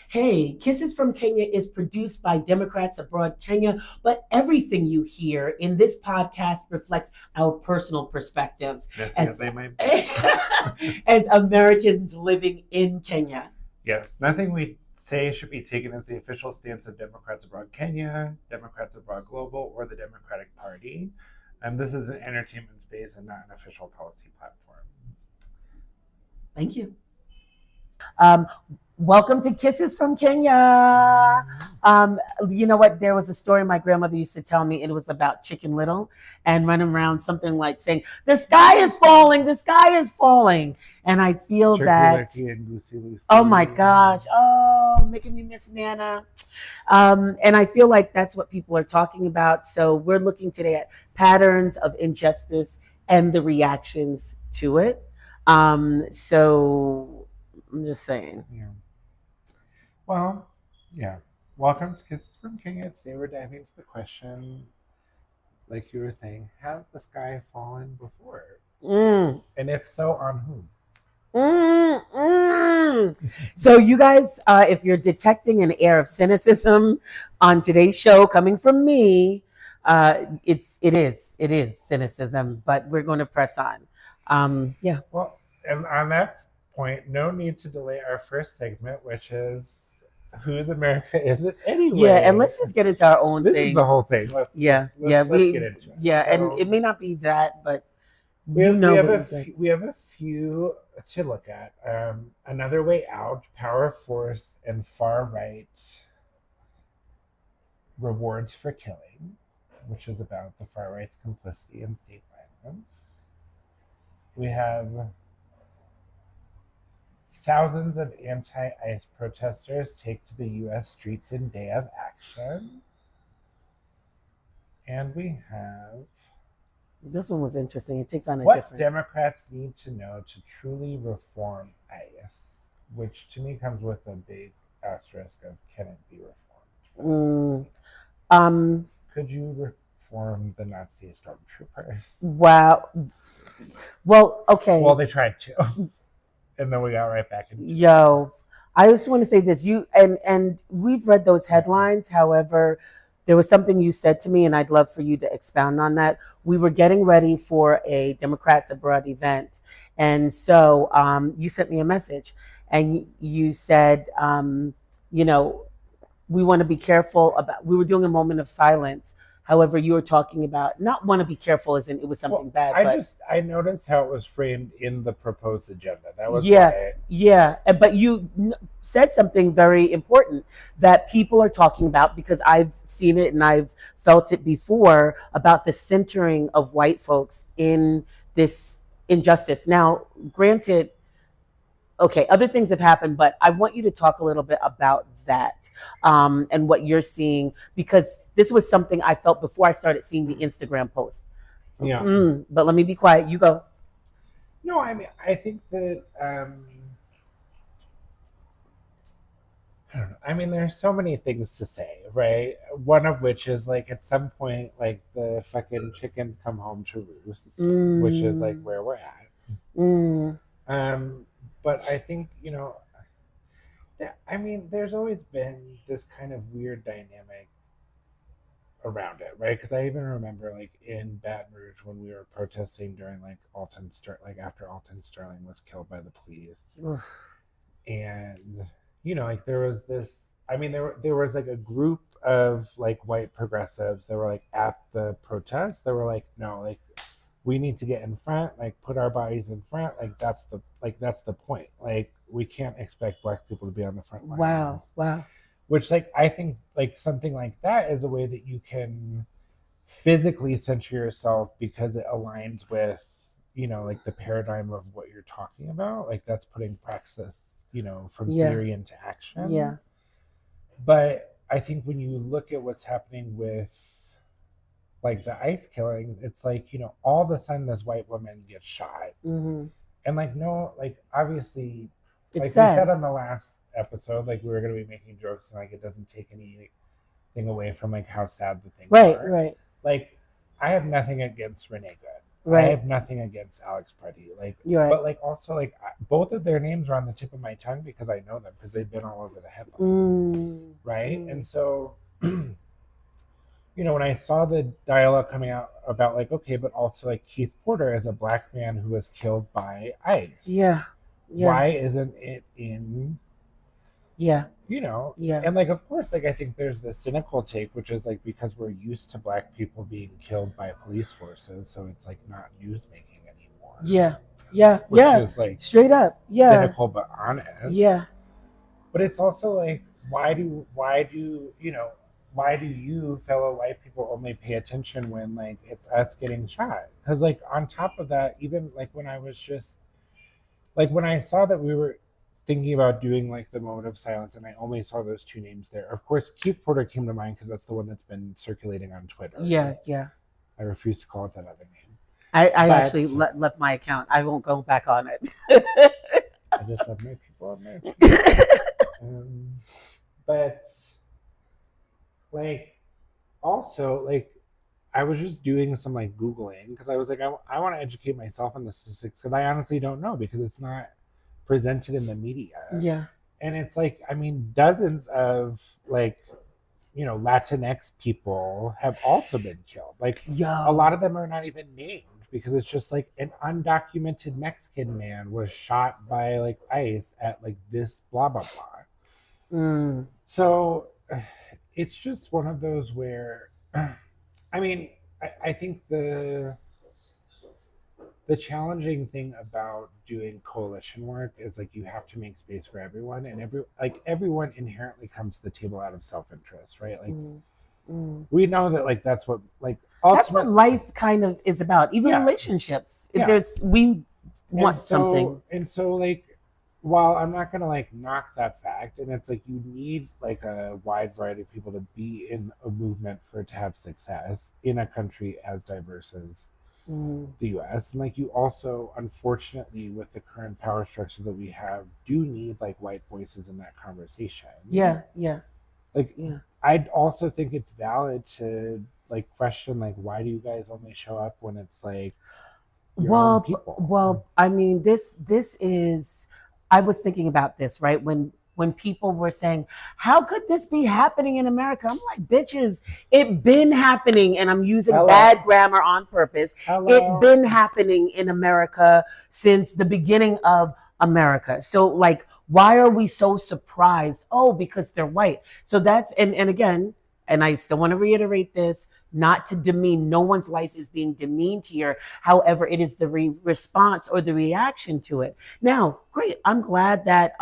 Hey, Kisses from Kenya is produced by Democrats Abroad Kenya, but everything you hear in this podcast reflects our personal perspectives as, as Americans living in Kenya. Yes, nothing we say should be taken as the official stance of Democrats Abroad Kenya, Democrats Abroad Global, or the Democratic Party. This is an entertainment space and not an official policy platform. Thank you. Welcome to Kisses from Kenya. You know what? There was a story my grandmother used to tell me. It was about Chicken Little and running around something like saying, "The sky is falling, the sky is falling." And I feel that, and Goosey Lucy. Oh my gosh. Oh, making me miss Nana. And I feel like that's what people are talking about. So we're looking today at patterns of injustice and the reactions to it. So I'm just saying. Yeah. Well, yeah. Welcome to Kisses from Kenya. Today we're diving into the question, like you were saying, has the sky fallen before? And if so, on whom? So you guys, if you're detecting an air of cynicism on today's show coming from me, it is cynicism, but we're going to press on. Yeah. Well, and on that point, no need to delay our first segment, which is whose America is it anyway? Yeah, and let's just get into our own this thing. Is the whole thing. Let's get into it. Yeah, so, and it may not be that, but we have a few to look at. Another Way Out, Power, Force, and Far Right Rewards for Killing, which is about the far right's complicity in state violence. We have thousands of anti-ICE protesters take to the U.S. streets in day of action. And we have... This one was interesting. It takes on a what different... Democrats need to know to truly reform ICE, which to me comes with a big asterisk of can it be reformed? Could you reform the Nazi stormtroopers? Wow. Well, okay. Well, they tried to. And then we got right back into Yo, I just want to say this. You and we've read those headlines. However, there was something you said to me, and I'd love for you to expound on that. We were getting ready for a Democrats Abroad event, and so you sent me a message, and you said, you know, we want to be careful about. We were doing a moment of silence. However, you were talking about not want to be careful as in it was something bad. I noticed how it was framed in the proposed agenda. That was yeah. But you said something very important that people are talking about because I've seen it and I've felt it before about the centering of white folks in this injustice. Now, granted, okay, other things have happened, but I want you to talk a little bit about that and what you're seeing, because this was something I felt before I started seeing the Instagram post. Yeah. But let me be quiet. You go. No, I mean, I think that, I don't know. I mean, there's so many things to say, right? One of which is, like, at some point, like, the fucking chickens come home to roost, which is, like, where we're at. But I think, you know, I mean, there's always been this kind of weird dynamic around it, right? Because I even remember, like, in Baton Rouge when we were protesting during, like, after Alton Sterling was killed by the police. And, you know, like, there was this, I mean, there was, like, a group of, like, white progressives that were, like, at the protest. They were like, no, like, we need to get in front, like, put our bodies in front. That's the point. Like, we can't expect Black people to be on the front line. Wow. Which, like, I think, like, something like that is a way that you can physically center yourself because it aligns with, you know, like, the paradigm of what you're talking about. Like, that's putting praxis, you know, from theory into action. Yeah. But I think when you look at what's happening with, like, the ICE killings, it's like, you know, all of a sudden this white woman gets shot. And, like, no, like, obviously, it's like sad. We said on the last episode, like, we were going to be making jokes and, like, it doesn't take anything away from, like, how sad the thing are. Right. Like, I have nothing against Renee Good. I Right. have nothing against Alex Preddy. Like, You're right. but like also like both of their names are on the tip of my tongue because I know them because they've been all over the headline, right? And so, when I saw the dialogue coming out about like, okay, but also like Keith Porter as a black man who was killed by ICE. Yeah. Yeah. Why isn't it in? Yeah. Yeah. And like, of course, like I think there's the cynical take, which is like because we're used to black people being killed by police forces, so it's like not news making anymore. Yeah. Yeah. Which yeah. is like straight up. Yeah. Cynical but honest. Yeah. But it's also like, why do you fellow white people only pay attention when like it's us getting shot? Because like on top of that, even like when I saw that we were thinking about doing like the moment of silence and I only saw those two names there. Of course, Keith Porter came to mind because that's the one that's been circulating on Twitter. Yeah. I refuse to call it that other name. I actually left my account. I won't go back on it. I just left my people on there. But like also like I was just doing some like Googling because I was like I want to educate myself on the statistics because I honestly don't know because it's not presented in the media. Yeah. And it's like, I mean, dozens of like, Latinx people have also been killed. Like a lot of them are not even named because it's just like an undocumented Mexican man was shot by like ICE at like this blah blah blah. So it's just one of those where I mean, I think the challenging thing about doing coalition work is like you have to make space for everyone, and everyone inherently comes to the table out of self-interest, right? Like we know that like that's what life kind of is about, even relationships. If we want something, and so like while I'm not gonna like knock that fact, and it's like you need like a wide variety of people to be in a movement for it to have success in a country as diverse as the US. And like you also, unfortunately, with the current power structure that we have, do need like white voices in that conversation. I'd also think it's valid to like question like why do you guys only show up when it's like your own people? Well, I mean this is I was thinking about this, right? When people were saying, how could this be happening in America? I'm like, bitches, it been happening, and I'm using bad grammar on purpose. It been happening in America since the beginning of America. So like, why are we so surprised? Oh, because they're white. So that's, and again, and I still want to reiterate this, not to demean, no one's life is being demeaned here. However, it is the response or the reaction to it. Now, great. I'm glad that,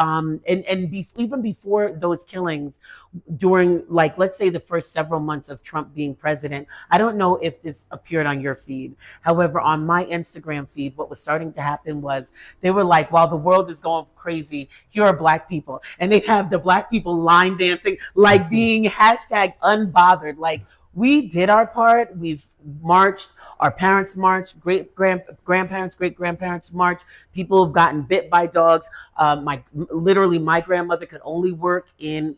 even before those killings, during like, let's say the first several months of Trump being president, I don't know if this appeared on your feed. However, on my Instagram feed, what was starting to happen was they were like, while the world is going crazy, here are black people. And they'd have the black people line dancing, like being hashtag unbothered. Like, we did our part. We've marched. Our parents marched. Grandparents, great grandparents marched. People have gotten bit by dogs. My grandmother could only work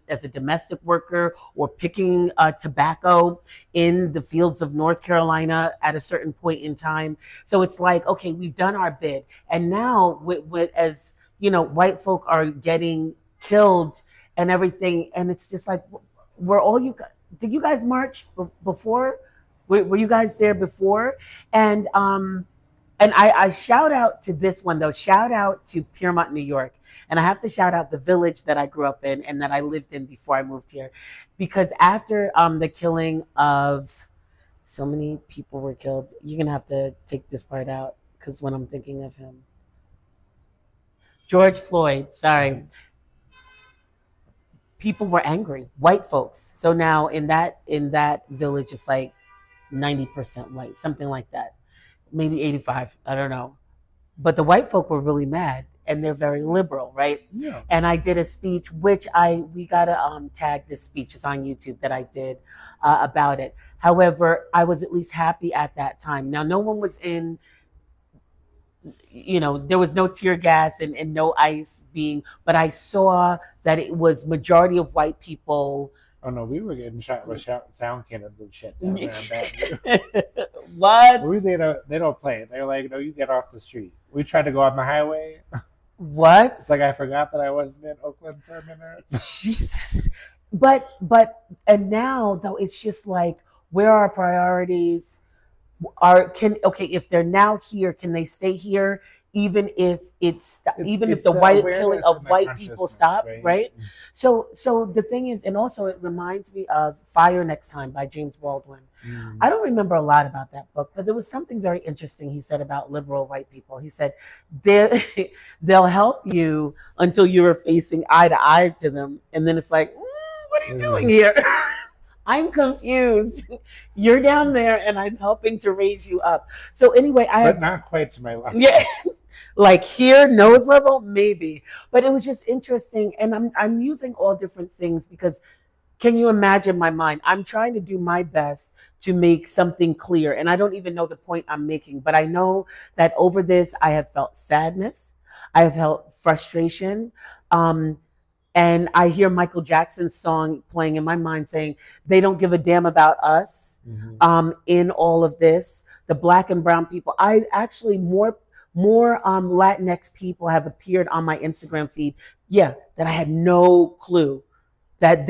as a domestic worker or picking tobacco in the fields of North Carolina at a certain point in time. So it's like, okay, we've done our bit, and now as white folk are getting killed and everything, and it's just like, we're all you guys. Did you guys march before? Were you guys there before? And I shout out to this one though. Shout out to Piermont, New York. And I have to shout out the village that I grew up in and that I lived in before I moved here. Because after the killing of so many people were killed, you're going to have to take this part out because when I'm thinking of him. George Floyd, sorry. People were angry, white folks. So now in that village, it's like 90% white, something like that, maybe 85. I don't know. But the white folk were really mad, and they're very liberal, right? Yeah. And I did a speech, which we gotta tag this speech. It's on YouTube that I did about it. However, I was at least happy at that time. Now, no one was in. There was no tear gas and no ice but I saw that it was majority of white people Oh no, we were getting shot with sound cannons and shit down there in Baton Rouge. What? They don't play it. They're like, no, you get off the street. We tried to go on the highway. What? It's like I forgot that I wasn't in Oakland for a minute. Jesus. But and now though it's just like, where are our priorities? If they're now here, can they stay here even if if the white killing of white people stop, right? So the thing is, and also it reminds me of Fire Next Time by James Baldwin. I don't remember a lot about that book, but there was something very interesting he said about liberal white people. He said they'll help you until you're facing eye to eye to them, and then it's like, what are you doing here? I'm confused. You're down there and I'm helping to raise you up. So anyway, but not quite to my level. Yeah. Like here, nose level, maybe. But it was just interesting. And I'm using all different things because can you imagine my mind? I'm trying to do my best to make something clear. And I don't even know the point I'm making, but I know that over this, I have felt sadness. I have felt frustration. And I hear Michael Jackson's song playing in my mind saying, they don't give a damn about us in all of this. The black and brown people. I actually, more Latinx people have appeared on my Instagram feed. Yeah, that I had no clue that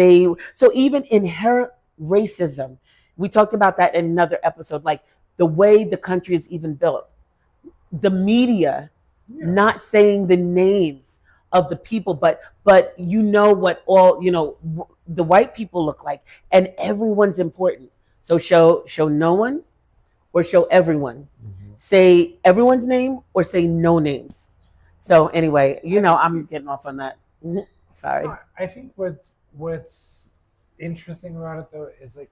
so even inherent racism, we talked about that in another episode, like the way the country is even built. The media not saying the names of the people, but you know what all, the white people look like, and everyone's important. So show no one or show everyone. Say everyone's name or say no names. So anyway, I'm getting off on that. Sorry. I think what's interesting about it though is like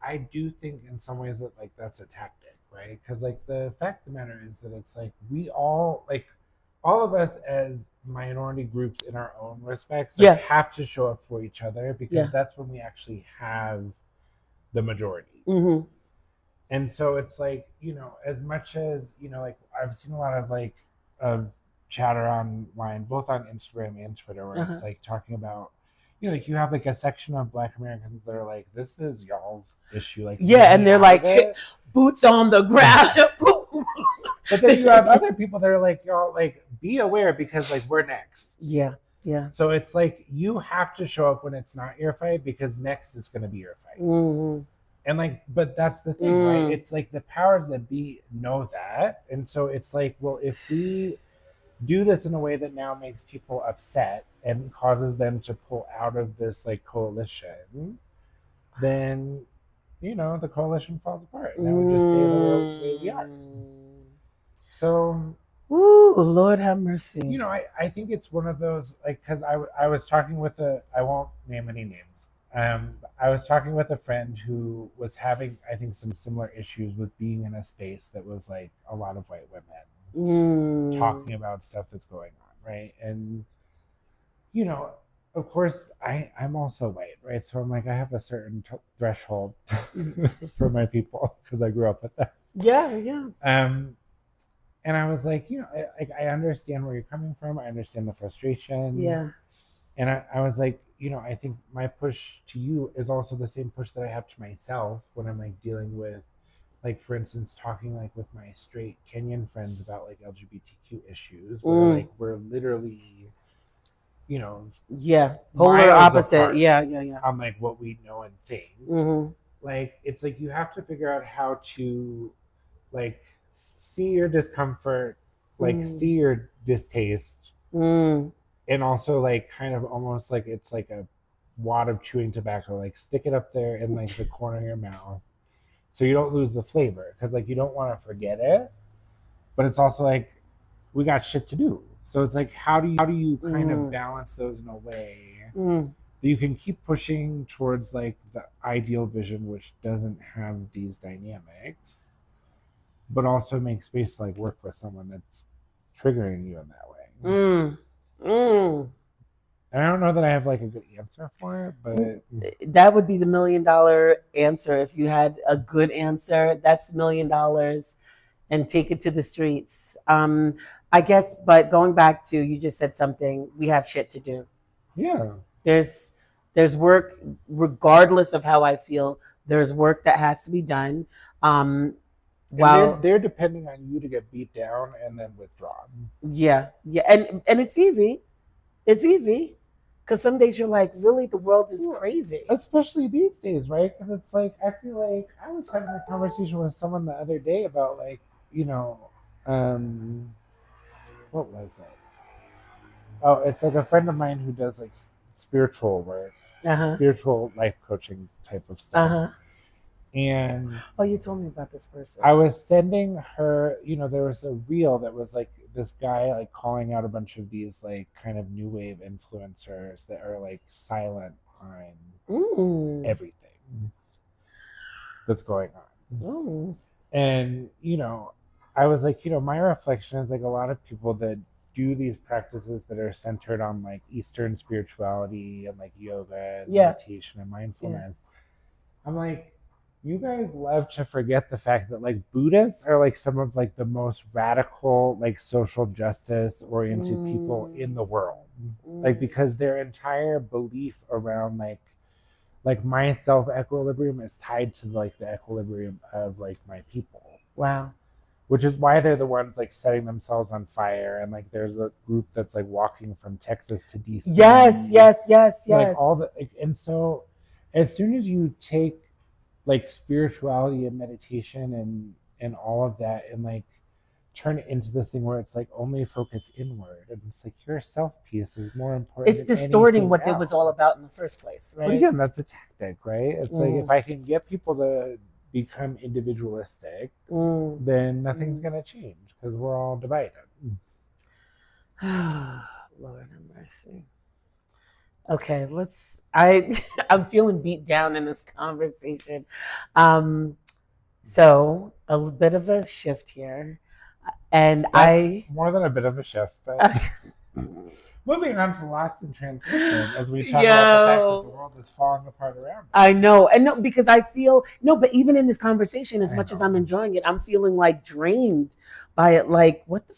I do think in some ways that like that's a tactic, right? Because like the fact of the matter is that it's like we all of us as minority groups in our own respects have to show up for each other because that's when we actually have the majority. And so it's like, as much as, like I've seen a lot of like chatter online, both on Instagram and Twitter, where it's like talking about, like you have like a section of Black Americans that are like, this is y'all's issue. Like, and they're like, boots on the ground. But then you have other people that are like, y'all, like, be aware because like we're next. Yeah. So it's like you have to show up when it's not your fight because next is going to be your fight. And like, but that's the thing, right? It's like the powers that be know that. And so it's like, well, if we do this in a way that now makes people upset and causes them to pull out of this like coalition, then, the coalition falls apart. And then we just stay the way we are. So, Lord have mercy. I think it's one of those, like, because I was talking with I won't name any names. I was talking with a friend who was having, I think, some similar issues with being in a space that was like a lot of white women talking about stuff that's going on, right? And, of course, I'm also white, right? So I'm like, I have a certain threshold for my people because I grew up with that. Yeah. And I was like, I understand where you're coming from. I understand the frustration. Yeah. And I was like, I think my push to you is also the same push that I have to myself when I'm like dealing with, like, for instance, talking like with my straight Kenyan friends about like LGBTQ issues, where like we're literally, polar opposite. Yeah. On like what we know and think. Like it's like you have to figure out how to like see your discomfort, like see your distaste. And also like kind of almost like it's like a wad of chewing tobacco, like stick it up there in like the corner of your mouth so you don't lose the flavor because like you don't want to forget it, but it's also like we got shit to do. So it's like how do you kind of balance those in a way that you can keep pushing towards like the ideal vision which doesn't have these dynamics, but also make space to like work with someone that's triggering you in that way. And I don't know that I have like a good answer for it, but that would be the $1 million answer. If you had a good answer, that's $1 million and take it to the streets. I guess, but going back to, you just said something, we have shit to do. Yeah. There's There's work, regardless of how I feel. There's work that has to be done. Um, And while they're depending on you to get beat down and then withdrawn. Yeah, yeah, and it's easy. It's easy because some days you're like, really, the world is crazy. Especially these days, right? Because it's like, I feel like I was having a conversation with someone the other day about, like, you know, what was it? Oh, it's like a friend of mine who does like spiritual work, spiritual life coaching type of stuff. And oh, you told me about this person. I was sending her, there was a reel that was like this guy like calling out a bunch of these like kind of new wave influencers that are like silent on everything that's going on. And, I was like, my reflection is like a lot of people that do these practices that are centered on like Eastern spirituality and like yoga and meditation and mindfulness. I'm like, you guys love to forget the fact that like Buddhists are like some of like the most radical like social justice oriented people in the world. Like, because their entire belief around like my self equilibrium is tied to like the equilibrium of like my people. Wow. Which is why they're the ones like setting themselves on fire, and like there's a group that's like walking from Texas to DC. Yes. Like all the and so as soon as you take like spirituality and meditation and all of that and like turn it into this thing where it's like only focus inward, and it's like your self piece is more important. It's distorting what it was all about in the first place, right? But again, that's a tactic, right? It's like if I can get people to become individualistic, then nothing's gonna change because we're all divided. Lord have mercy. Okay, I'm feeling beat down in this conversation. So a bit of a shift here. And that's more than a bit of a shift, but moving on to Lost in Translation as we talk about the fact that the world is falling apart around us. I know. And no, because I feel but even in this conversation, as much as I'm enjoying it, I'm feeling like drained by it. Like, what the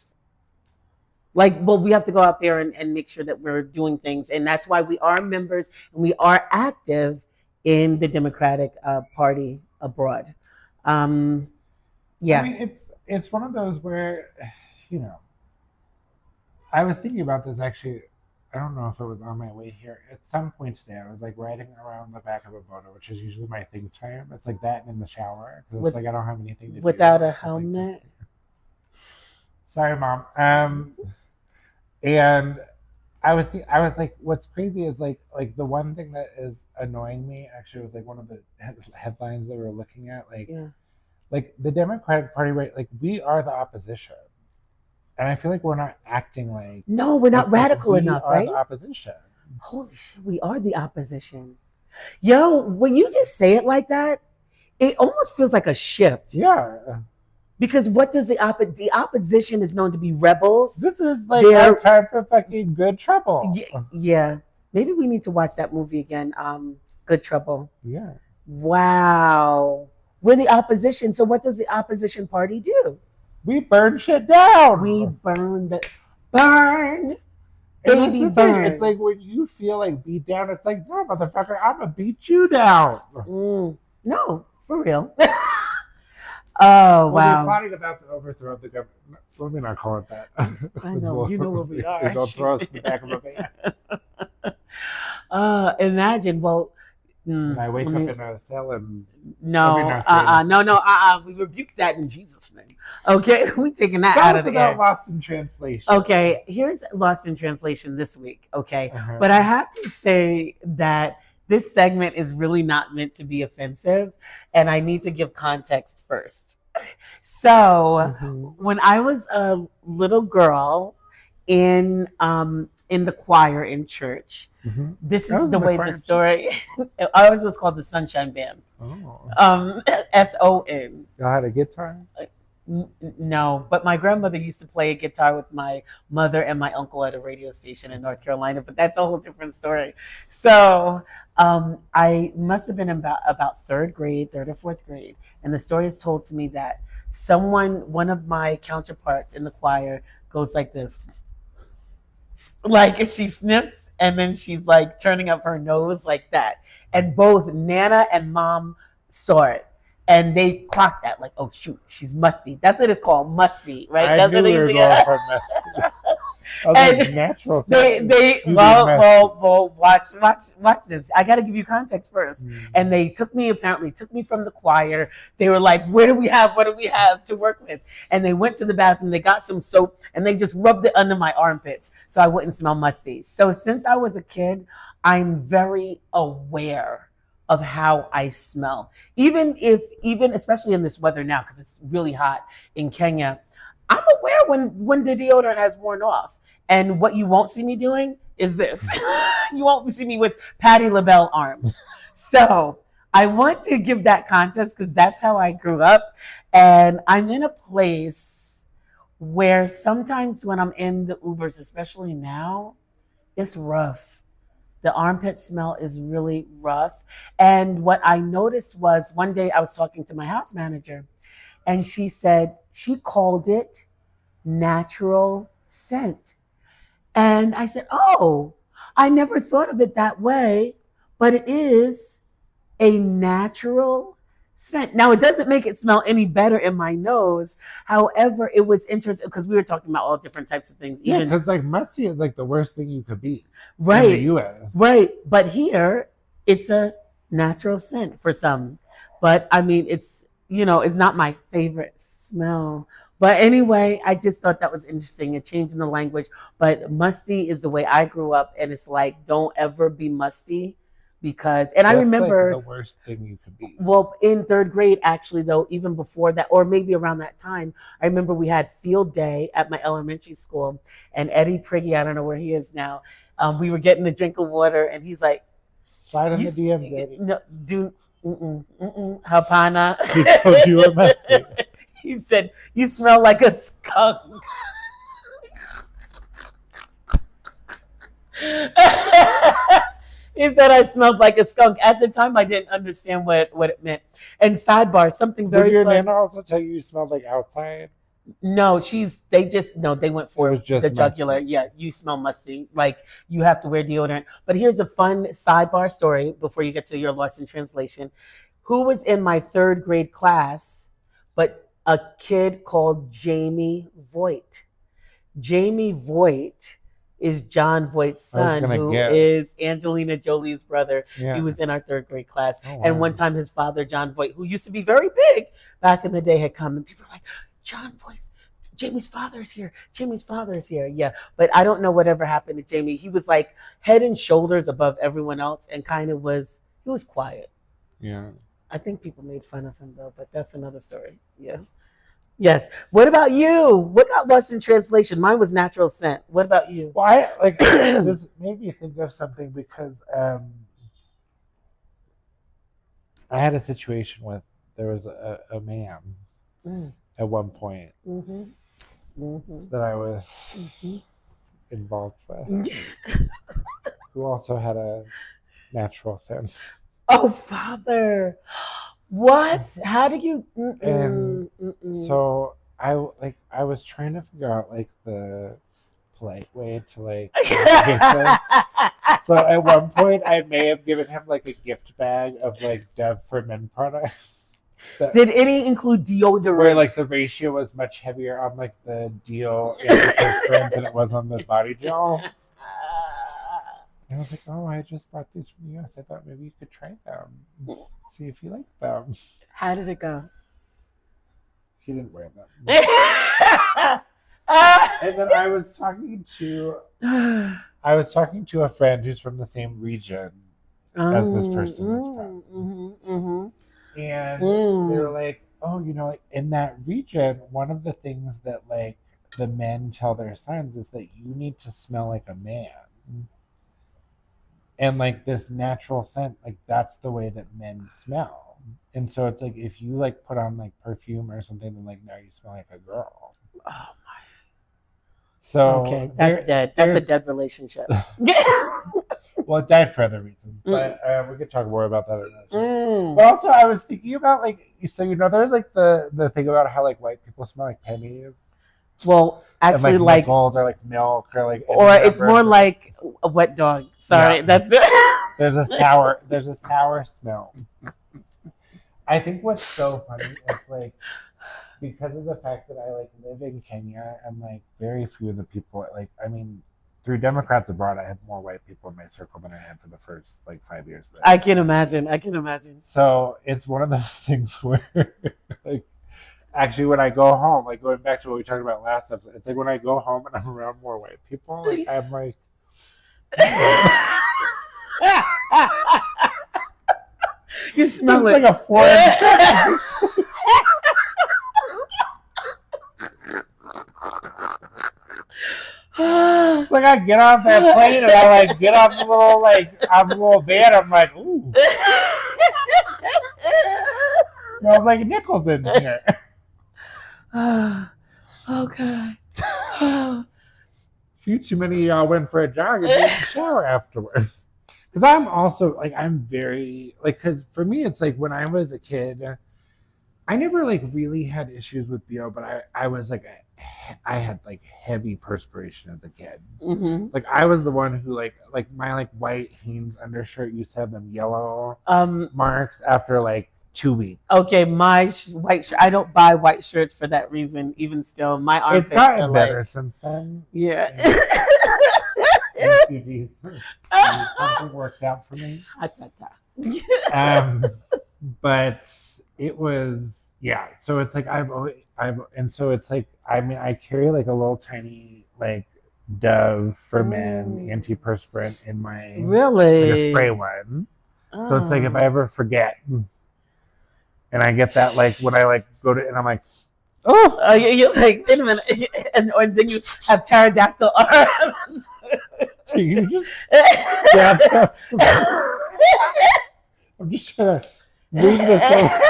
well, we have to go out there and make sure that we're doing things. And that's why we are members and we are active in the Democratic Party abroad. I mean, it's one of those where, I was thinking about this actually. I don't know if it was on my way here. At some point today, I was like riding around the back of a motor, which is usually my think time. It's like that and in the shower. Because it's like I don't have anything to do. Without a helmet? Like, sorry, Mom. And I was like, what's crazy is like the one thing that is annoying me actually was like one of the headlines that we're looking at, like the Democratic Party, right? Like, we are the opposition, and I feel like we're not acting like we're not radical enough, right? The opposition. Holy shit, we are the opposition. Yo, when you just say it like that, it almost feels like a shift. Yeah. Because what does the opposition is known to be rebels. This is like our time for fucking Good Trouble. Yeah. Maybe we need to watch that movie again. Good Trouble. Yeah. Wow. We're the opposition. So what does the opposition party do? We burn shit down. We burn. Baby, burn. It's like when you feel like beat down, it's like, no, motherfucker, I'm gonna beat you down. No, for real. Oh, wow. We're plotting about the overthrow of the government. Let me not call it that. I know. You know where we are. Don't throw us in the back of a van. Imagine. Well, and I wake up in a cell and... No. We rebuke that in Jesus' name. Okay? We taking that out of the air. Lost in Translation. Okay. Here's Lost in Translation this week. Okay? But I have to say that this segment is really not meant to be offensive, and I need to give context first. So, when I was a little girl in the choir in church, this is the way the story. Ours was called the Sunshine Band. SON. You had a guitar? No, but my grandmother used to play a guitar with my mother and my uncle at a radio station in North Carolina, but that's a whole different story. So I must have been about third or fourth grade, and the story is told to me that one of my counterparts in the choir goes like this. Like if she sniffs and then she's like turning up her nose like that. And both Nana and Mom saw it. And they clocked that, like, oh shoot, she's musty. That's what it's called, musty, right? I That's knew what we they were used going to for musty. I was and like, natural. watch this. I got to give you context first. And they took me from the choir. They were like, what do we have to work with? And they went to the bathroom, they got some soap and they just rubbed it under my armpits so I wouldn't smell musty. So since I was a kid, I'm very aware of how I smell. Even especially in this weather now, because it's really hot in Kenya, I'm aware when the deodorant has worn off. And what you won't see me doing is this. You won't see me with Patti LaBelle arms. So I want to give that context because that's how I grew up. And I'm in a place where sometimes when I'm in the Ubers, especially now, it's rough. The armpit smell is really rough. And what I noticed was one day I was talking to my house manager and she said she called it natural scent. And I said, oh, I never thought of it that way, but it is a natural scent. Now, it doesn't make it smell any better in my nose. However, it was interesting because we were talking about all different types of things. Yeah, because like musty is like the worst thing you could be right, in the U.S. Right. But here, it's a natural scent for some. But I mean, it's not my favorite smell. But anyway, I just thought that was interesting, a change in the language. But musty is the way I grew up. And it's like, don't ever be musty. Because, and That's I remember like the worst thing you could be. Well, in third grade, actually, though, even before that, or maybe around that time, I remember we had field day at my elementary school, and Eddie Priggy, I don't know where he is now. We were getting a drink of water, and he's like, "Slide on the DMs, Eddie." No, Hapana. He told you were messy. He said, "You smell like a skunk." He said I smelled like a skunk. At the time, I didn't understand what it meant. And sidebar, something very. Did your Nana also tell you smelled like outside? No, they went for the jugular. Musty. Yeah, you smell musty. Like you have to wear deodorant. But here's a fun sidebar story before you get to your lost in translation. Who was in my third grade class, but a kid called Jamie Voigt. Jamie Voigt is John Voight's son, who is Angelina Jolie's brother. Yeah. He was in our third grade class. Oh, wow. And one time his father, John Voight, who used to be very big back in the day, had come and people were like, John Voight, Jamie's father is here. Jamie's father is here. Yeah. But I don't know whatever happened to Jamie. He was like head and shoulders above everyone else and he was quiet. Yeah. I think people made fun of him though, but that's another story. Yeah. Yes. What about you? What got lost in translation? Mine was natural scent. What about you? Well, this made me think of something because I had a situation with there was a man at one point that I was involved with who also had a natural scent. Oh, Father. What? How do you? So I was trying to figure out like the polite way to like. So at one point, I may have given him like a gift bag of like Dove for Men products. Did any include deodorant? Where like the ratio was much heavier on like the deo and than it was on the body gel. And I was like, oh, I just bought these from the US. I thought maybe you could try them. See if you like them. How did it go? He didn't wear them. And then I was talking to a friend who's from the same region as this person is from. And they were like, oh, like in that region, one of the things that like the men tell their sons is that you need to smell like a man. And like this natural scent, like that's the way that men smell. And so it's like if you like put on like perfume or something, then like now you smell like a girl. Oh my. So okay, that's dead. That's a dead relationship. Well, it died for other reasons, but we could talk more about that another. But also, I was thinking about like there's like the thing about how like white people smell like pennies. Well, And actually, like nickels or like milk or like. or it's more like a wet dog. Sorry, that's it. There's a sour smell. I think what's so funny is like because of the fact that I like live in Kenya and like very few of the people like I mean through Democrats abroad I had more white people in my circle than I had for the first like 5 years there. I can imagine. I can imagine. So it's one of those things where like actually when I go home, like going back to what we talked about last episode, it's like when I go home and I'm around more white people, like I'm like you smell it's it like a foreign. It's like I get off that plane and I like get off the little like I'm a little van. I'm like, ooh, smells like nickels in here. Okay. Few too many of y'all went for a jog and didn't shower afterwards. Because I'm also like I'm very like because for me it's like when I was a kid, I never like really had issues with BO, but I was like I had like heavy perspiration as a kid. Mm-hmm. Like I was the one who like my like white Hanes undershirt used to have them yellow marks after like 2 weeks. Okay, my white shirt. I don't buy white shirts for that reason. Even still, my armpits It's gotten are better like, since then. yeah. Thank you, Jesus. Something worked out for me. But it was yeah. So it's like and so it's like I mean I carry like a little tiny like Dove for men antiperspirant in my really like a spray one. So it's like if I ever forget and I get that like when I like go to and I'm like you're like wait a minute and then you have pterodactyl arms. You just grab stuff. I'm just trying to move this over.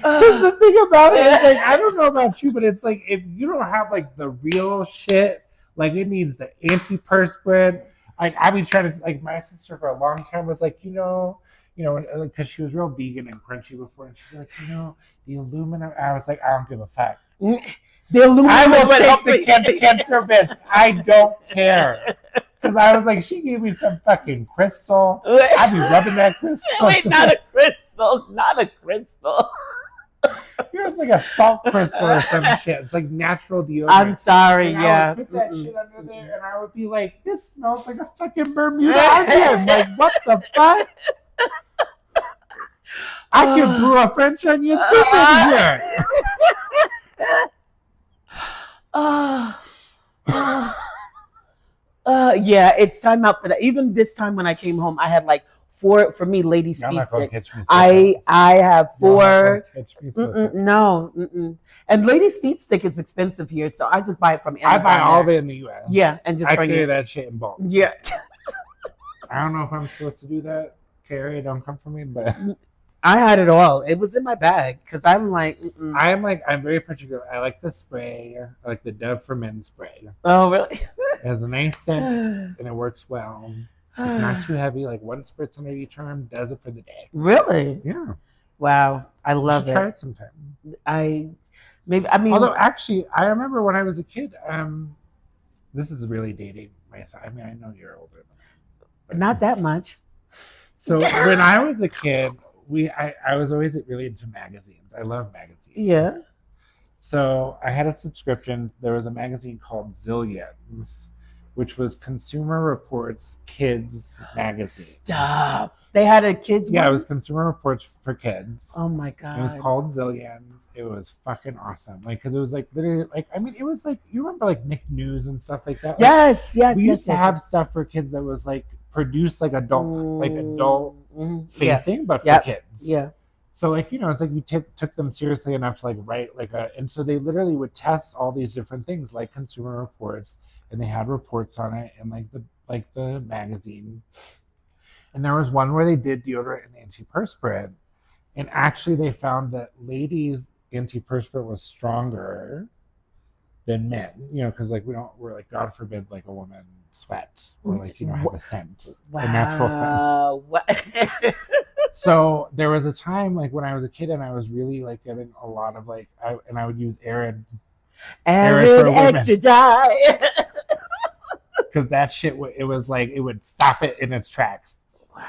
The thing about it is like I don't know about you, but it's like if you don't have like the real shit, like it needs the antiperspirant. Like I've been trying to like my sister for a long time was like, because she was real vegan and crunchy before, and she's like, the aluminum. I was like, I don't give a fuck. The aluminum I will take the cancer bits. I don't care. Because I was like, she gave me some fucking crystal. I'd be rubbing that crystal. Wait, not a crystal. Not a crystal. It's like a salt crystal or some shit. It's like natural deodorant. I'm sorry, and yeah. I would put that shit under there and I would be like, this smells like a fucking Bermuda onion. Like, what the fuck? I could brew a French onion soup in here. Yeah, it's time out for that. Even this time when I came home, I had like 4 for me lady speed stick. I have 4. No. And lady speed stick is expensive here, so I just buy it from Amazon. I buy all of it in the US. Yeah, and just bring carry it. that shit in bulk. Yeah. I don't know if I'm supposed to do that. Carry, don't come for me, but I had it all. It was in my bag because I'm like, I'm very particular. I like the spray. I like the Dove for Men spray. Oh, really? It has a nice scent and it works well. It's not too heavy. Like 1 spritz under each arm does it for the day. Really? Yeah. Wow. I love it. Try it sometime. Although actually, I remember when I was a kid. This is really dating myself. I mean, I know you're older than me, but not that much. So when I was a kid, I was always really into magazines. I love magazines. Yeah. So I had a subscription. There was a magazine called Zillions, which was Consumer Reports Kids magazine. Stop. They had a kids Yeah, one? it was Consumer Reports for kids. Oh my God. It was called Zillions. It was fucking awesome. Like, because it was like literally like, I mean, it was like, you remember like Nick News and stuff like that? Yes, like, we used to have stuff for kids that was like produced like adult facing, but for kids. Yeah. So like, it's like you took them seriously enough to like write like and so they literally would test all these different things like Consumer Reports, and they had reports on it and like the magazine. And there was one where they did deodorant and antiperspirant, and actually they found that ladies' antiperspirant was stronger than men, because like we're like, God forbid, like a woman sweat or like have a scent, a natural scent. So there was a time like when I was a kid and I was really like getting a lot of like I would use arid Arid for women extra dry. because that shit it was like it would stop it in its tracks. Wow.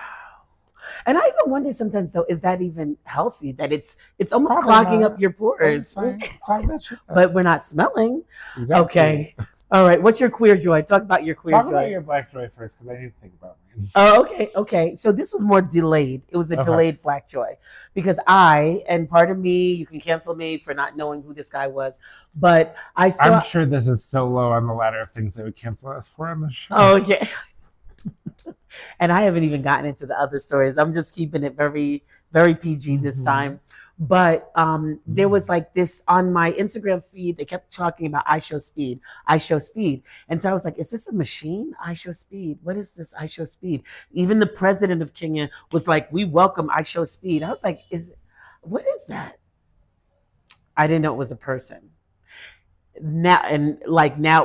And I even wonder sometimes though, is that even healthy? That it's almost Probably clogging not. up your pores. Clog that shit up. But we're not smelling. Exactly. Okay. All right. What's your queer joy? Talk about your queer Talk joy. about your black joy first because I need to think about mine. Oh, okay. So this was more delayed. It was a delayed black joy because and part of me, you can cancel me for not knowing who this guy was, but I'm sure this is so low on the ladder of things they would cancel us for on the show. Oh, okay. And I haven't even gotten into the other stories. I'm just keeping it very, very PG this time. But there was like this on my Instagram feed. They kept talking about IShowSpeed. And so I was like, is this a machine? IShowSpeed. What is this IShowSpeed? Even the president of Kenya was like, we welcome IShowSpeed. I was like, what is that? I didn't know it was a person. Now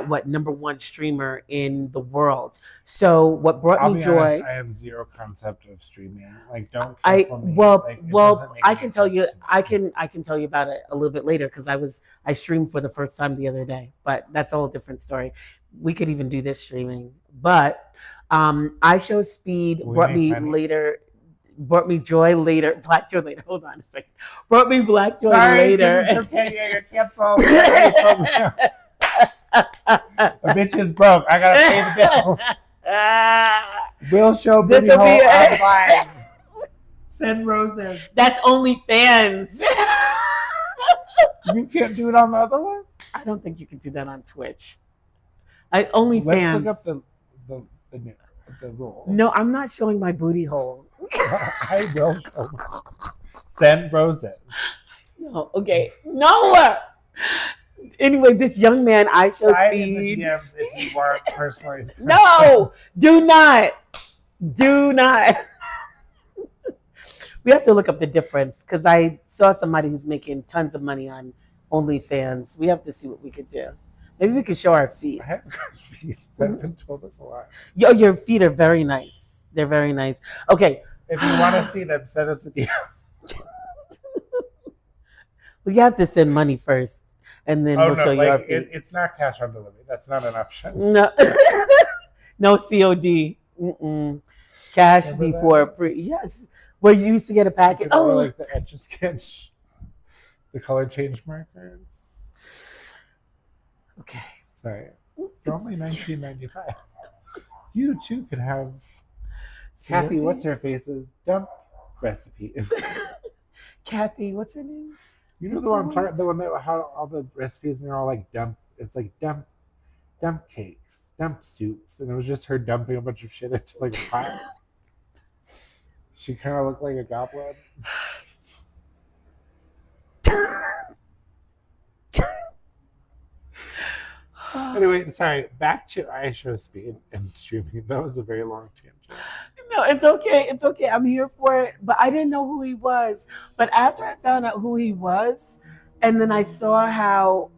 what #1 streamer in the world. So what brought me joy? Honest, I have zero concept of streaming. Like, don't cancel me. Well, I can tell you. I can tell you about it a little bit later because I streamed for the first time the other day. But that's a whole different story. We could even do this streaming. But IShowSpeed brought me joy later. Black joy later. Hold on a second. Brought me black joy later. It's okay. Yeah, you're canceled. A bitch is broke. I gotta pay the bill. We'll show Billy Hole online. Send roses. That's OnlyFans. You can't do it on the other one? I don't think you can do that on Twitch. OnlyFans. Let's look up the rule. No, I'm not showing my booty hole. I will. Send roses. No, okay. No. Anyway, this young man, IShowSpeed. If you are personally. No, do not. We have to look up the difference because I saw somebody who's making tons of money on OnlyFans. We have to see what we could do. Maybe we could show our feet. I have feet. That's been told us a lot. Yo, your feet are very nice. They're very nice. Okay. If you want to see them, send us a DM. Well, you have to send money first, and then we'll show you our feet. It's not cash on delivery. That's not an option. No, no COD. Cash before yes. Where you used to get a package. Oh, like the Etch a Sketch, the color change markers. Okay. Sorry. For only $19.95. You too could have Kathy, what's her face's dump recipes. Kathy, what's her name? You know the one I'm talking, the one that had all the recipes and they're all like dump. It's like dump cakes, dump soups, and it was just her dumping a bunch of shit into like a pot. She kind of looked like a goblin. Anyway, sorry. Back to IShowSpeed and streaming. That was a very long tangent. No, it's okay. It's okay. I'm here for it. But I didn't know who he was. But after I found out who he was, and then I saw how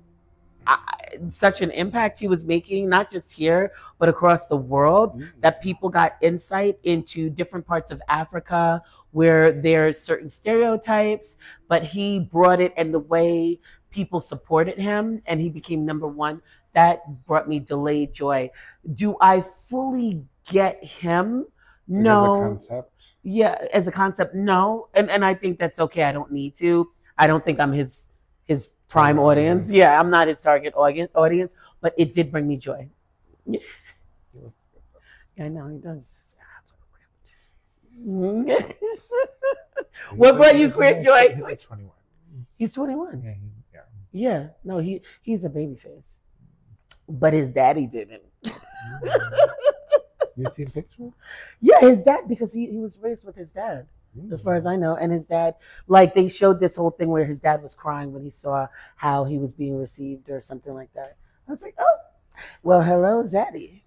such an impact he was making, not just here, but across the world, that people got insight into different parts of Africa where there's certain stereotypes, but he brought it in the way people supported him and he became #1. That brought me delayed joy. Do I fully get him? No. As a concept? Yeah, as a concept, no. And I think that's okay. I don't need to. I don't think I'm his prime audience. Yeah, I'm not his target audience, but it did bring me joy. Yeah, I know he does. What brought you queer joy? He's 21. He's 21. Yeah. Yeah. No, he's a baby face. But his daddy didn't. You seen pictures? Yeah, his dad, because he was raised with his dad, as far as I know. And his dad, like they showed this whole thing where his dad was crying when he saw how he was being received or something like that. I was like, oh, well, hello, Zaddy.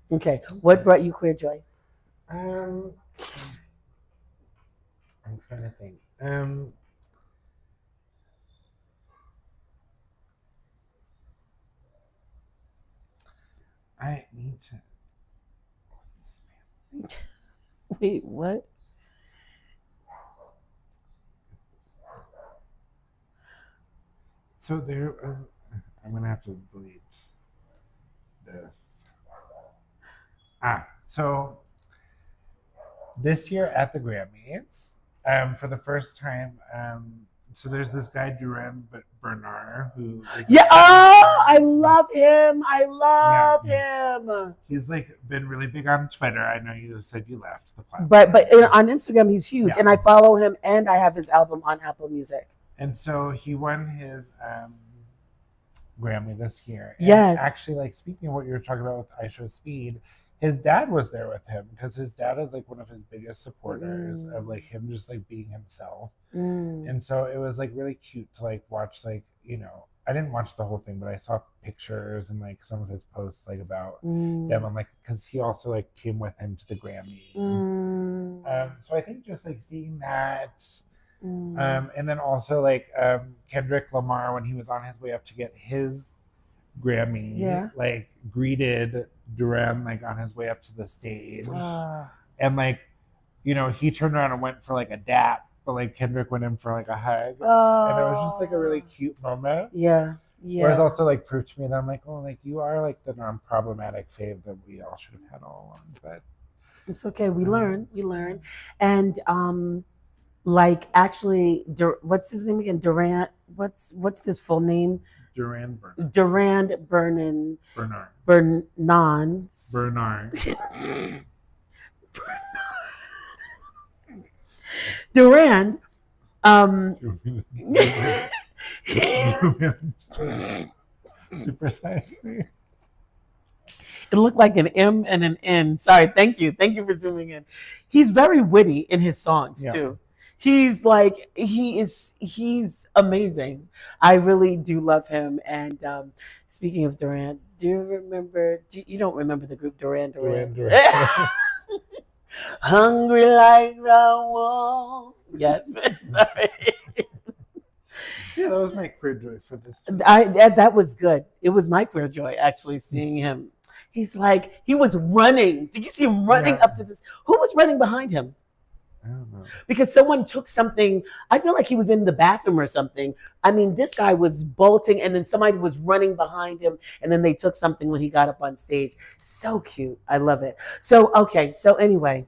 Okay, what brought you queer joy? I'm trying to think. I need to. Wait, what? So there was, I'm gonna have to delete this. So this year at the Grammys, for the first time, so there's this guy Duran Bernard who is Yeah. Oh, I love him. I love him. He's like been really big on Twitter. I know you said you left the platform, But on Instagram he's huge, and I follow him, and I have his album on Apple Music. And so he won his Grammy this year. And yes. Actually, like speaking of what you were talking about with IShowSpeed, his dad was there with him because his dad is like one of his biggest supporters of like him just like being himself. And so it was like really cute to like watch, like, you know, I didn't watch the whole thing, but I saw pictures and like some of his posts like about them. I'm like, because he also like came with him to the Grammy. So I think just like seeing that. And then also like Kendrick Lamar, when he was on his way up to get his Grammy, like greeted Duran like on his way up to the stage, and like, you know, he turned around and went for like a dap, but like Kendrick went in for like a hug, and it was just like a really cute moment. Whereas also like proved to me that I'm like, oh, like you are like the non-problematic fave that we all should have had all along, but it's okay. We learn, and like actually, what's his name again? Durant. What's his full name? Duran Bernard. Durand Bernard. Durand. Super size me. It looked like an M and an N. Sorry, thank you for zooming in. He's very witty in his songs too. He's like he's amazing. I really do love him. And speaking of Duran, do you remember? You don't remember the group Duran? Hungry like the wolf. Yes, sorry. Yeah, that was my queer joy for this. That was good. It was my queer joy actually seeing him. He's like, he was running. Did you see him running up to this? Who was running behind him? I don't know. Because someone took something. I feel like he was in the bathroom or something. I mean, this guy was bolting, and then somebody was running behind him, and then they took something when he got up on stage. So cute. I love it. So, okay. So anyway,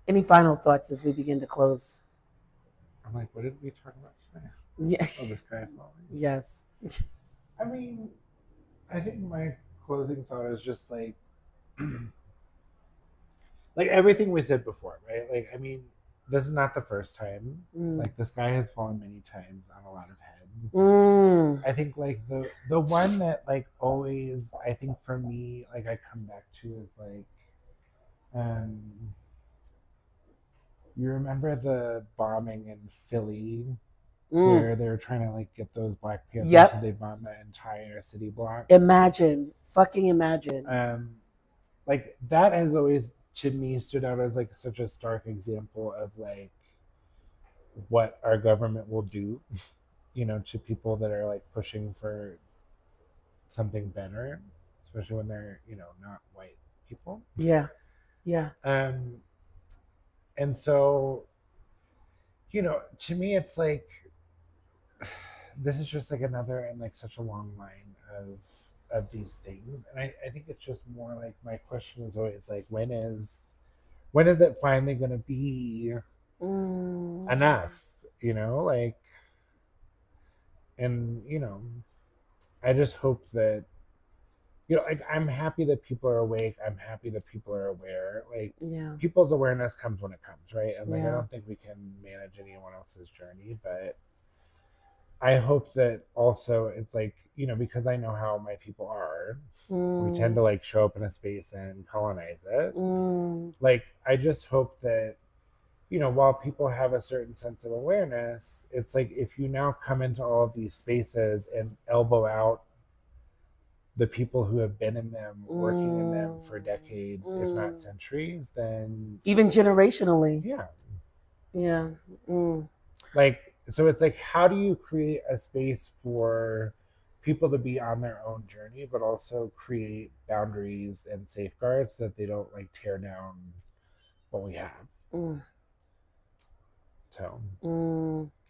any final thoughts as we begin to close? I'm like, what did we talk about today? Yeah. Oh, this guy falling. Yes. I mean, I think my closing thought is just like like everything we said before, right? Like, I mean, this is not the first time. Like, this guy has fallen many times on a lot of heads. I think like the one that like always, I think for me, like I come back to is like you remember the bombing in Philly where they were trying to like get those Black Panthers, so they bombed the entire city block. Fucking imagine. Like that has always to me stood out as like such a stark example of like what our government will do, you know, to people that are like pushing for something better, especially when they're, you know, not white people. And so, you know, to me it's like this is just like another in like such a long line of these things. And I think it's just more like my question is always like when is it finally gonna be enough? You know, like, and you know, I just hope that, you know, like I'm happy that people are awake. I'm happy that people are aware. Like people's awareness comes when it comes, right? And like I don't think we can manage anyone else's journey, but I hope that also it's like, you know, because I know how my people are, we tend to like show up in a space and colonize it. Like, I just hope that, you know, while people have a certain sense of awareness, it's like if you now come into all of these spaces and elbow out the people who have been in them, working in them for decades, if not centuries, then even generationally. Like, so it's like, how do you create a space for people to be on their own journey, but also create boundaries and safeguards so that they don't like tear down what we have? So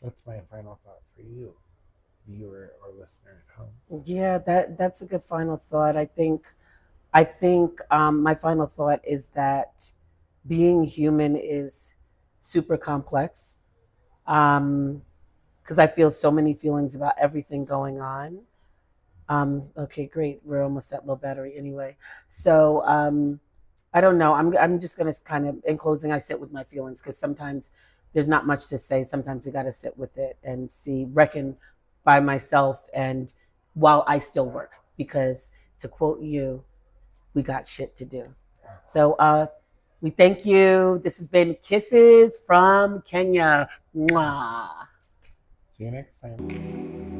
that's my final thought for you, viewer or listener at home. Yeah, that's a good final thought. My final thought is that being human is super complex. Because I feel so many feelings about everything going on. Okay, great. We're almost at low battery anyway. So I don't know. I'm just gonna kind of, in closing, I sit with my feelings because sometimes there's not much to say. Sometimes you got to sit with it and see, reckon by myself, and while I still work, because to quote you, we got shit to do. So we thank you. This has been Kisses from Kenya. Mwah. See you next time.